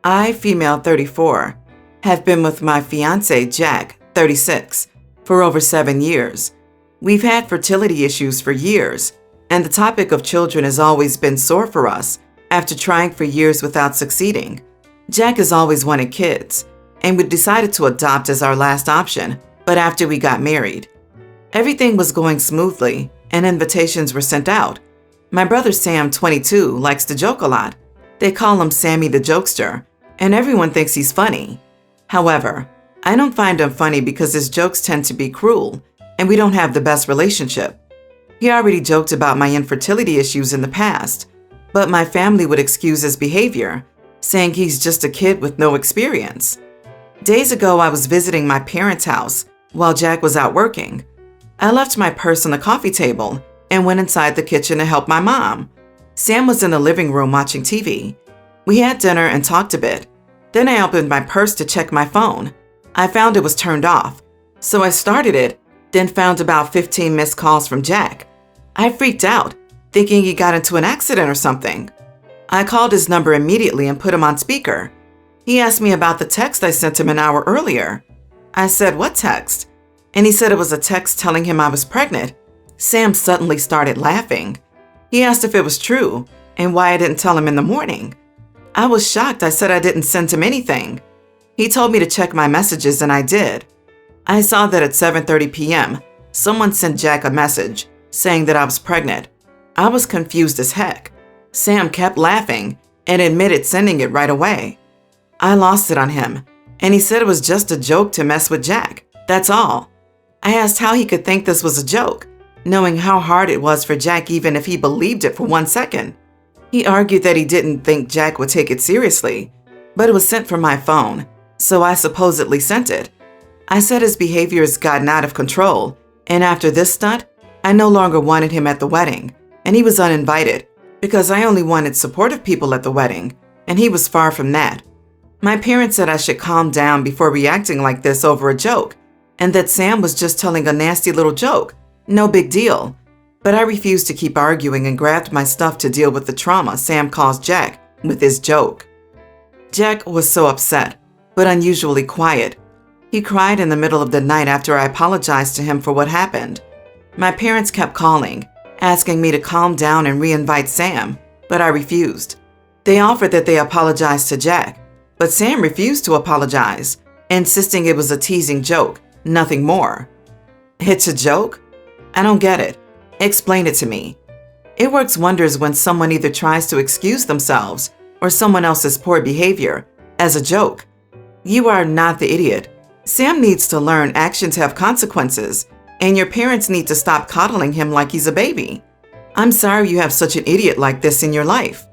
I, female 34, have been with my fiance, Jack, 36, for over 7 years. We've had fertility issues for years, and the topic of children has always been sore for us after trying for years without succeeding. Jack has always wanted kids, and we decided to adopt as our last option, but after we got married. Everything was going smoothly, and invitations were sent out. My brother Sam, 22, likes to joke a lot. They call him Sammy the Jokester, and everyone thinks he's funny. However, I don't find him funny because his jokes tend to be cruel, and we don't have the best relationship. He already joked about my infertility issues in the past, but my family would excuse his behavior, saying he's just a kid with no experience. Days ago, I was visiting my parents' house while Jack was out working. I left my purse on the coffee table and went inside the kitchen to help my mom. Sam was in the living room watching TV. We had dinner and talked a bit. Then I opened my purse to check my phone. I found it was turned off, so I started it, then found about 15 missed calls from Jack. I freaked out, thinking he got into an accident or something. I called his number immediately and put him on speaker. He asked me about the text I sent him an hour earlier. I said, "What text?" And he said it was a text telling him I was pregnant. Sam suddenly started laughing. He asked if it was true and why I didn't tell him in the morning. I was shocked. I said I didn't send him anything. He told me to check my messages, and I did. I saw that at 7:30 p.m., someone sent Jack a message saying that I was pregnant. I was confused as heck. Sam kept laughing and admitted sending it right away. I lost it on him, and he said it was just a joke to mess with Jack. That's all. I asked how he could think this was a joke, knowing how hard it was for Jack even if he believed it for 1 second. He argued that he didn't think Jack would take it seriously, but it was sent from my phone, so I supposedly sent it. I said his behavior has gotten out of control, and after this stunt, I no longer wanted him at the wedding, and he was uninvited because I only wanted supportive people at the wedding, and he was far from that. My parents said I should calm down before reacting like this over a joke, and that Sam was just telling a nasty little joke. No big deal. But I refused to keep arguing and grabbed my stuff to deal with the trauma Sam caused Jack with his joke. Jack was so upset, but unusually quiet. He cried in the middle of the night after I apologized to him for what happened. My parents kept calling, asking me to calm down and re-invite Sam, but I refused. They offered that they apologize to Jack, but Sam refused to apologize, insisting it was a teasing joke, nothing more. It's a joke? I don't get it. Explain it to me. It works wonders when someone either tries to excuse themselves or someone else's poor behavior as a joke. You are not the idiot. Sam needs to learn actions have consequences, and your parents need to stop coddling him like he's a baby. I'm sorry you have such an idiot like this in your life.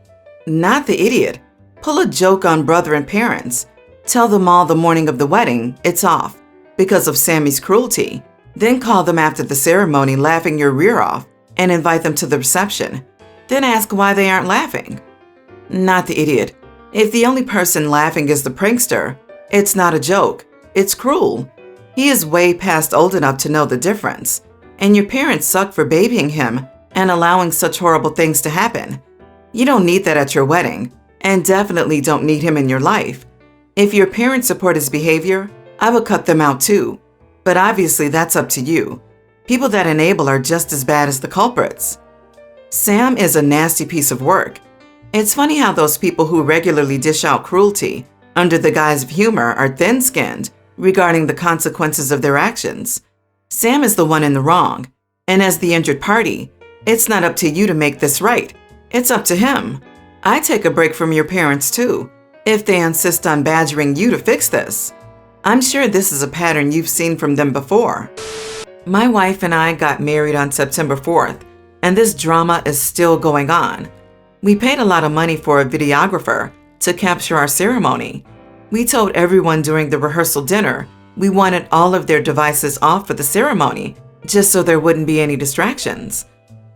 Not the idiot. Pull a joke on brother and parents. Tell them all the morning of the wedding it's off because of Sammy's cruelty. Then call them after the ceremony laughing your rear off and invite them to the reception. Then ask why they aren't laughing. Not the idiot. If the only person laughing is the prankster, it's not a joke. It's cruel. He is way past old enough to know the difference. And your parents suck for babying him and allowing such horrible things to happen. You don't need that at your wedding, and definitely don't need him in your life. If your parents support his behavior, I would cut them out too. But obviously that's up to you. People that enable are just as bad as the culprits. Sam is a nasty piece of work. It's funny how those people who regularly dish out cruelty under the guise of humor are thin-skinned regarding the consequences of their actions. Sam is the one in the wrong, and as the injured party, it's not up to you to make this right. It's up to him. I take a break from your parents too, if they insist on badgering you to fix this. I'm sure this is a pattern you've seen from them before. My wife and I got married on September 4th, and this drama is still going on. We paid a lot of money for a videographer to capture our ceremony. We told everyone during the rehearsal dinner we wanted all of their devices off for the ceremony, just so there wouldn't be any distractions.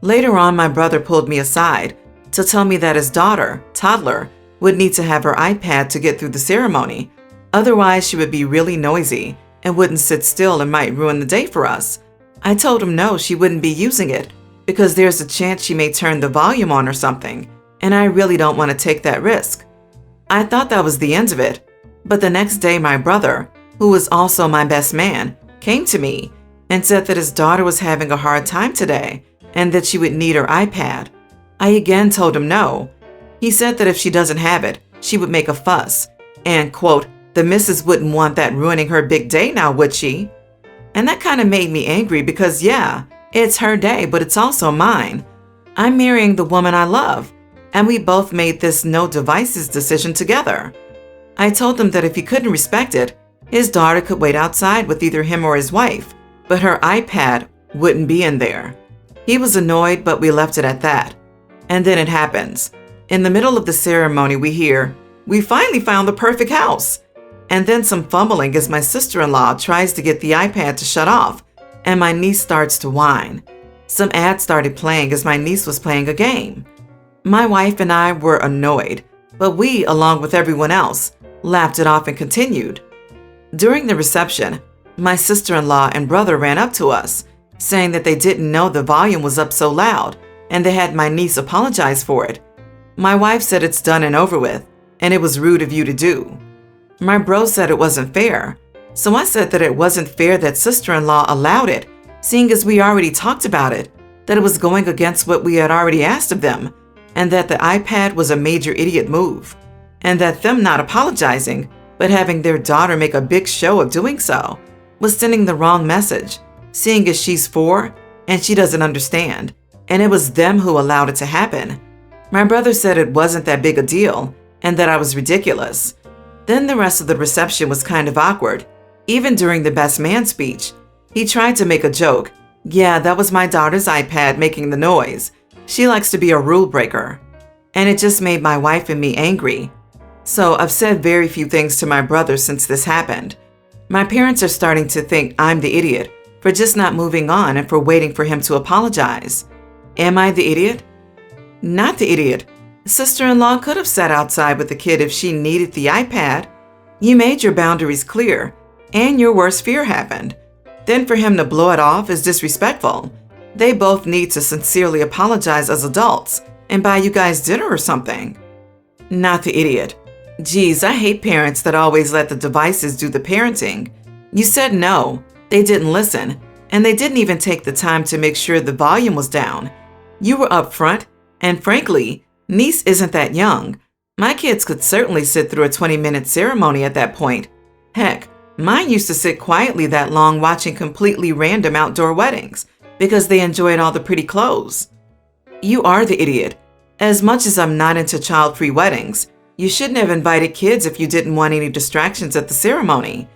Later on, my brother pulled me aside to tell me that his daughter, toddler, would need to have her iPad to get through the ceremony. Otherwise, she would be really noisy and wouldn't sit still and might ruin the day for us. I told him no, she wouldn't be using it because there's a chance she may turn the volume on or something, and I really don't want to take that risk. I thought that was the end of it, but the next day my brother, who was also my best man, came to me and said that his daughter was having a hard time today and that she would need her iPad. I again told him no. He said that if she doesn't have it, she would make a fuss and, quote, the missus wouldn't want that ruining her big day now, would she? And that kind of made me angry because, yeah, it's her day, but it's also mine. I'm marrying the woman I love, and we both made this no devices decision together. I told him that if he couldn't respect it, his daughter could wait outside with either him or his wife, but her iPad wouldn't be in there. He was annoyed, but we left it at that. And then it happens. In the middle of the ceremony, we hear, "We finally found the perfect house." And then some fumbling as my sister-in-law tries to get the iPad to shut off, and my niece starts to whine. Some ads started playing as my niece was playing a game. My wife and I were annoyed, but we, along with everyone else, laughed it off and continued. During the reception, my sister-in-law and brother ran up to us, saying that they didn't know the volume was up so loud, and they had my niece apologize for it. My wife said it's done and over with, and it was rude of you to do. My bro said it wasn't fair, so I said that it wasn't fair that sister-in-law allowed it, seeing as we already talked about it, that it was going against what we had already asked of them, and that the iPad was a major idiot move, and that them not apologizing, but having their daughter make a big show of doing so, was sending the wrong message, seeing as she's 4 and she doesn't understand, and it was them who allowed it to happen. My brother said it wasn't that big a deal, and that I was ridiculous. Then the rest of the reception was kind of awkward. Even during the best man speech, he tried to make a joke. Yeah, that was my daughter's iPad making the noise. She likes to be a rule breaker. And it just made my wife and me angry. So I've said very few things to my brother since this happened. My parents are starting to think I'm the idiot for just not moving on and for waiting for him to apologize. Am I the idiot? Not the idiot. Sister-in-law could have sat outside with the kid if she needed the iPad. You made your boundaries clear, and your worst fear happened. Then for him to blow it off is disrespectful. They both need to sincerely apologize as adults and buy you guys dinner or something. Not the idiot. Geez, I hate parents that always let the devices do the parenting. You said no, they didn't listen, and they didn't even take the time to make sure the volume was down. You were upfront, and frankly, niece isn't that young. My kids could certainly sit through a 20-minute ceremony at that point. Heck, mine used to sit quietly that long watching completely random outdoor weddings because they enjoyed all the pretty clothes. You are the idiot. As much as I'm not into child-free weddings, you shouldn't have invited kids if you didn't want any distractions at the ceremony.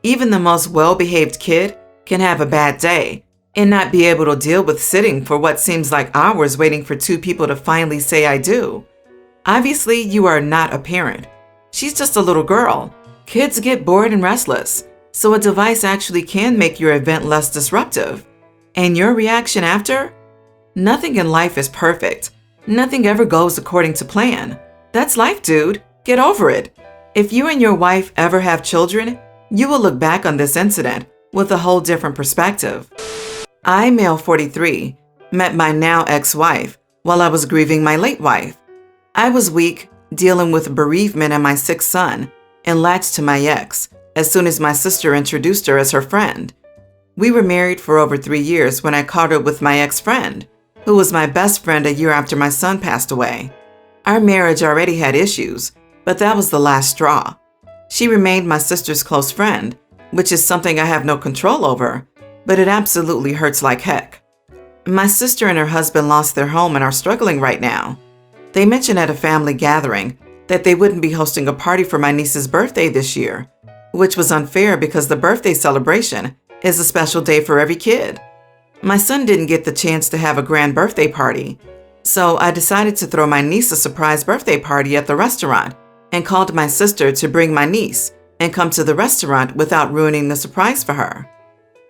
Even the most well-behaved kid can have a bad day and not be able to deal with sitting for what seems like hours waiting for 2 people to finally say I do. Obviously, you are not a parent. She's just a little girl. Kids get bored and restless, so a device actually can make your event less disruptive. And your reaction after? Nothing in life is perfect. Nothing ever goes according to plan. That's life, dude. Get over it. If you and your wife ever have children, you will look back on this incident with a whole different perspective. I, male 43, met my now ex-wife while I was grieving my late wife. I was weak, dealing with bereavement and my sick son, and latched to my ex as soon as my sister introduced her as her friend. We were married for over 3 years when I caught up with my ex-friend, who was my best friend a year after my son passed away. Our marriage already had issues, but that was the last straw. She remained my sister's close friend, which is something I have no control over, but it absolutely hurts like heck. My sister and her husband lost their home and are struggling right now. They mentioned at a family gathering that they wouldn't be hosting a party for my niece's birthday this year, which was unfair because the birthday celebration is a special day for every kid. My son didn't get the chance to have a grand birthday party, so I decided to throw my niece a surprise birthday party at the restaurant and called my sister to bring my niece and come to the restaurant without ruining the surprise for her.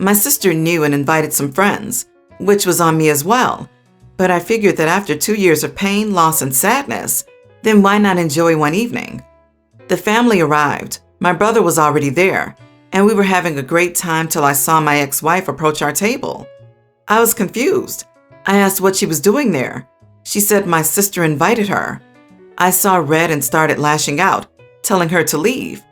My sister knew and invited some friends, which was on me as well, but I figured that after 2 years of pain, loss, and sadness, then why not enjoy one evening? The family arrived, my brother was already there, and we were having a great time till I saw my ex-wife approach our table. I was confused. I asked what she was doing there. She said my sister invited her. I saw red and started lashing out telling her to leave.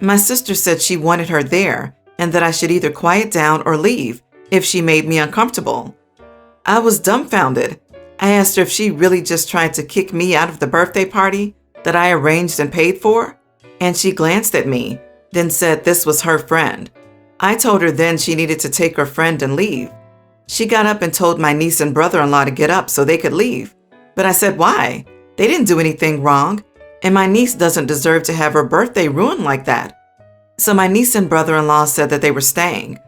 My sister said she wanted her there and that I should either quiet down or leave if she made me uncomfortable. I was dumbfounded. I asked her if she really just tried to kick me out of the birthday party that I arranged and paid for, and she glanced at me, then said this was her friend. I told her then she needed to take her friend and leave. She got up and told my niece and brother-in-law to get up so they could leave. But I said, why? They didn't do anything wrong, and my niece doesn't deserve to have her birthday ruined like that. So my niece and brother-in-law said that they were staying.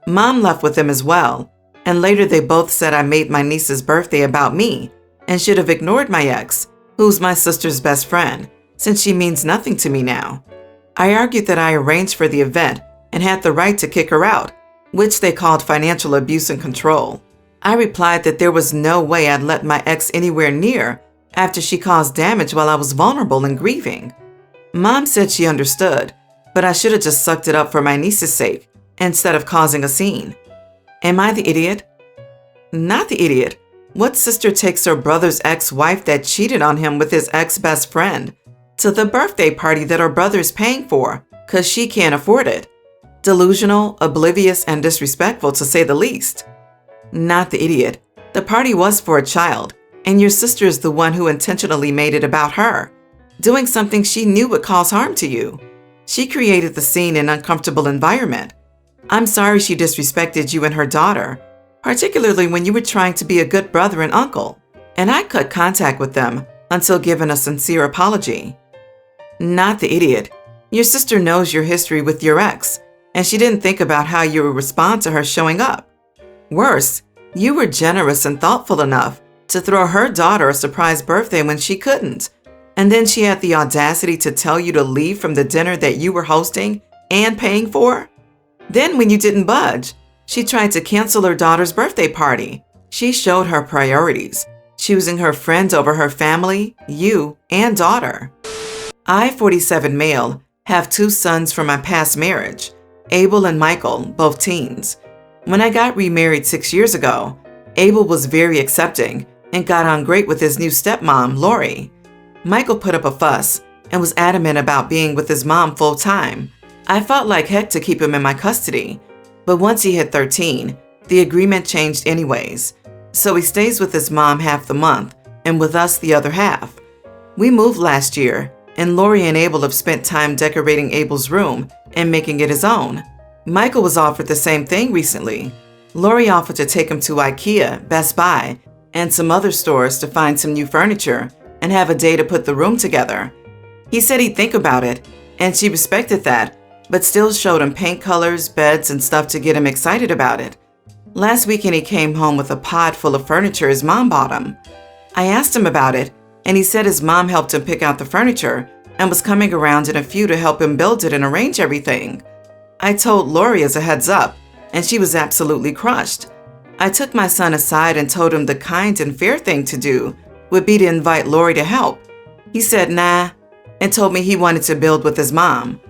Mom left with them as well, and later they both said I made my niece's birthday about me and should have ignored my ex, who's my sister's best friend, since she means nothing to me now. I argued that I arranged for the event and had the right to kick her out, which they called financial abuse and control. I replied that there was no way I'd let my ex anywhere near after she caused damage while I was vulnerable and grieving. Mom said she understood, but I should have just sucked it up for my niece's sake instead of causing a scene. Am I the idiot? Not the idiot. What sister takes her brother's ex-wife that cheated on him with his ex-best friend to the birthday party that her brother's paying for because she can't afford it? Delusional, oblivious, and disrespectful to say the least. Not the idiot. The party was for a child, and your sister is the one who intentionally made it about her, doing something she knew would cause harm to you. She created the scene and uncomfortable environment. I'm sorry she disrespected you and her daughter, particularly when you were trying to be a good brother and uncle, and I cut contact with them until given a sincere apology. Not the idiot. Your sister knows your history with your ex, and she didn't think about how you would respond to her showing up. Worse, you were generous and thoughtful enough to throw her daughter a surprise birthday when she couldn't, and then she had the audacity to tell you to leave from the dinner that you were hosting and paying for? Then when you didn't budge, she tried to cancel her daughter's birthday party. She showed her priorities, choosing her friends over her family, you, and daughter. I, 47 male, have 2 sons from my past marriage, Abel and Michael, both teens. When I got remarried 6 years ago, Abel was very accepting and got on great with his new stepmom, Lori. Michael put up a fuss and was adamant about being with his mom full time. I felt like heck to keep him in my custody, but once he hit 13, the agreement changed anyways. So he stays with his mom half the month and with us the other half. We moved last year, and Lori and Abel have spent time decorating Abel's room and making it his own. Michael was offered the same thing recently. Lori offered to take him to IKEA, Best Buy, and some other stores to find some new furniture and have a day to put the room together. He said he'd think about it, and she respected that, but still showed him paint colors, beds, and stuff to get him excited about it. Last weekend he came home with a pod full of furniture his mom bought him. I asked him about it, and he said his mom helped him pick out the furniture and was coming around in a few to help him build it and arrange everything. I told Lori as a heads up, and she was absolutely crushed. I took my son aside and told him the kind and fair thing to do would be to invite Lori to help. He said nah, and told me he wanted to build with his mom.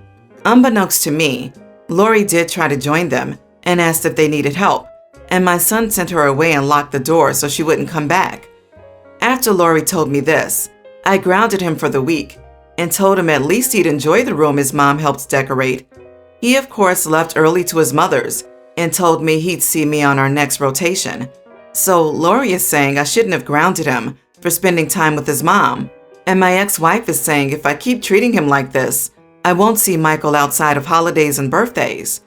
Unbeknownst to me, Lori did try to join them and asked if they needed help, and my son sent her away and locked the door so she wouldn't come back. After Lori told me this, I grounded him for the week and told him at least he'd enjoy the room his mom helped decorate. He, of course, left early to his mother's and told me he'd see me on our next rotation. So Lori is saying I shouldn't have grounded him for spending time with his mom, and my ex-wife is saying if I keep treating him like this, I won't see Michael outside of holidays and birthdays.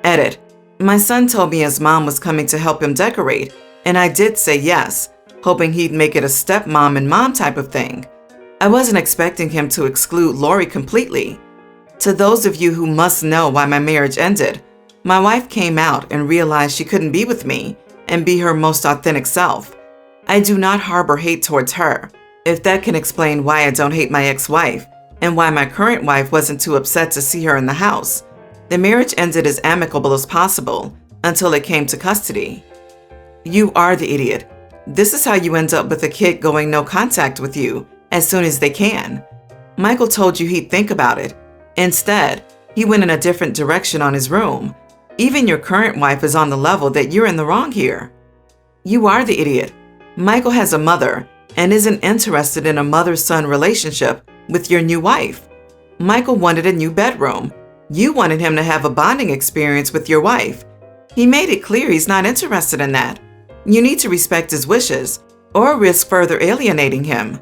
Edit. My son told me his mom was coming to help him decorate, and I did say yes, hoping he'd make it a stepmom and mom type of thing. I wasn't expecting him to exclude Lori completely. To those of you who must know why my marriage ended, my wife came out and realized she couldn't be with me and be her most authentic self. I do not harbor hate towards her, if that can explain why I don't hate my ex-wife and why my current wife wasn't too upset to see her in the house. The marriage ended as amicable as possible until it came to custody. You are the idiot. This is how you end up with a kid going no contact with you as soon as they can. Michael told you he'd think about it. Instead, he went in a different direction on his room. Even your current wife is on the level that you're in the wrong here. You are the idiot. Michael has a mother and isn't interested in a mother-son relationship with your new wife. Michael wanted a new bedroom. You wanted him to have a bonding experience with your wife. He made it clear he's not interested in that. You need to respect his wishes or risk further alienating him.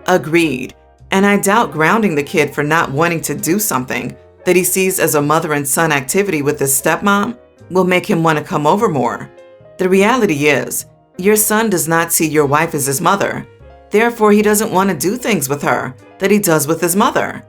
Agreed. And I doubt grounding the kid for not wanting to do something that he sees as a mother and son activity with his stepmom will make him want to come over more. The reality is, your son does not see your wife as his mother. Therefore, he doesn't want to do things with her that he does with his mother.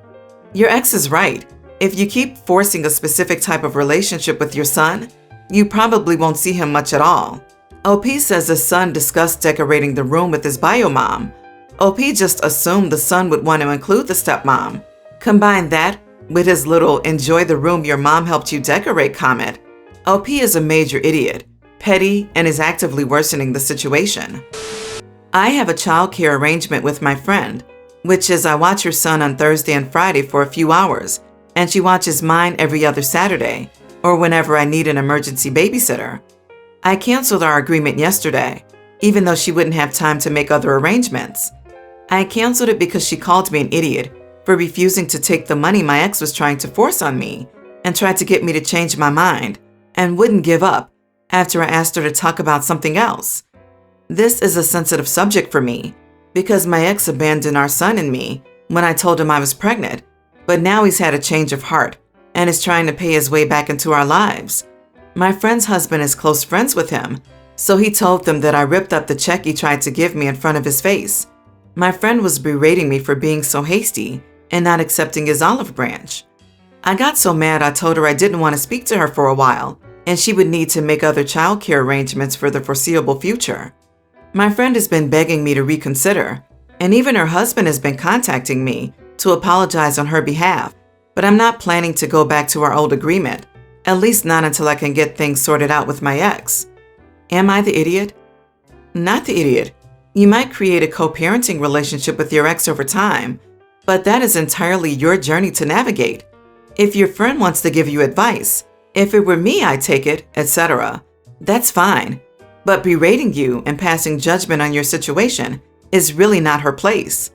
Your ex is right. If you keep forcing a specific type of relationship with your son, you probably won't see him much at all. OP says his son discussed decorating the room with his bio mom. OP just assumed the son would want to include the stepmom. Combine that with his little "enjoy the room your mom helped you decorate" comment. OP is a major idiot, petty, and is actively worsening the situation. I have a childcare arrangement with my friend, which is I watch her son on Thursday and Friday for a few hours, and she watches mine every other Saturday, or whenever I need an emergency babysitter. I canceled our agreement yesterday, even though she wouldn't have time to make other arrangements. I canceled it because she called me an idiot for refusing to take the money my ex was trying to force on me and tried to get me to change my mind and wouldn't give up after I asked her to talk about something else. This is a sensitive subject for me because my ex abandoned our son and me when I told him I was pregnant, but now he's had a change of heart and is trying to pay his way back into our lives. My friend's husband is close friends with him, so he told them that I ripped up the check he tried to give me in front of his face. My friend was berating me for being so hasty and not accepting his olive branch. I got so mad I told her I didn't want to speak to her for a while and she would need to make other childcare arrangements for the foreseeable future. My friend has been begging me to reconsider, and even her husband has been contacting me to apologize on her behalf, but I'm not planning to go back to our old agreement, at least not until I can get things sorted out with my ex. Am I the idiot? Not the idiot. You might create a co-parenting relationship with your ex over time, but that is entirely your journey to navigate. If your friend wants to give you advice, if it were me, I'd take it, etc., that's fine. But berating you and passing judgment on your situation is really not her place.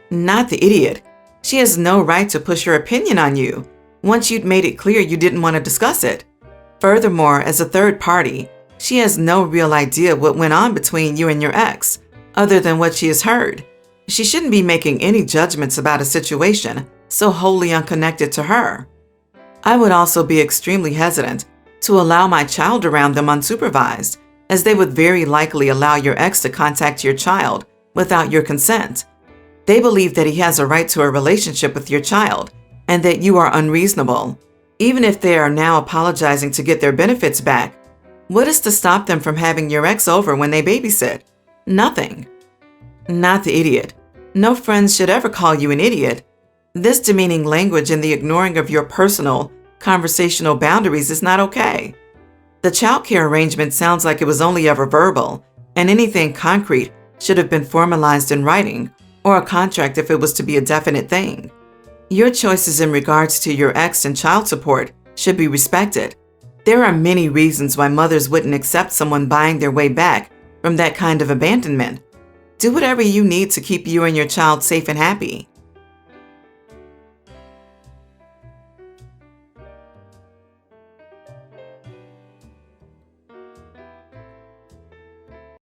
Not the idiot. She has no right to push her opinion on you once you'd made it clear you didn't want to discuss it. Furthermore, as a third party, she has no real idea what went on between you and your ex, other than what she has heard. She shouldn't be making any judgments about a situation so wholly unconnected to her. I would also be extremely hesitant to allow my child around them unsupervised, as they would very likely allow your ex to contact your child without your consent. They believe that he has a right to a relationship with your child and that you are unreasonable. Even if they are now apologizing to get their benefits back, what is to stop them from having your ex over when they babysit? Nothing. Not the idiot. No friends should ever call you an idiot. This demeaning language and the ignoring of your personal, conversational boundaries is not okay. The childcare arrangement sounds like it was only ever verbal, and anything concrete should have been formalized in writing or a contract if it was to be a definite thing. Your choices in regards to your ex and child support should be respected. There are many reasons why mothers wouldn't accept someone buying their way back from that kind of abandonment. Do whatever you need to keep you and your child safe and happy.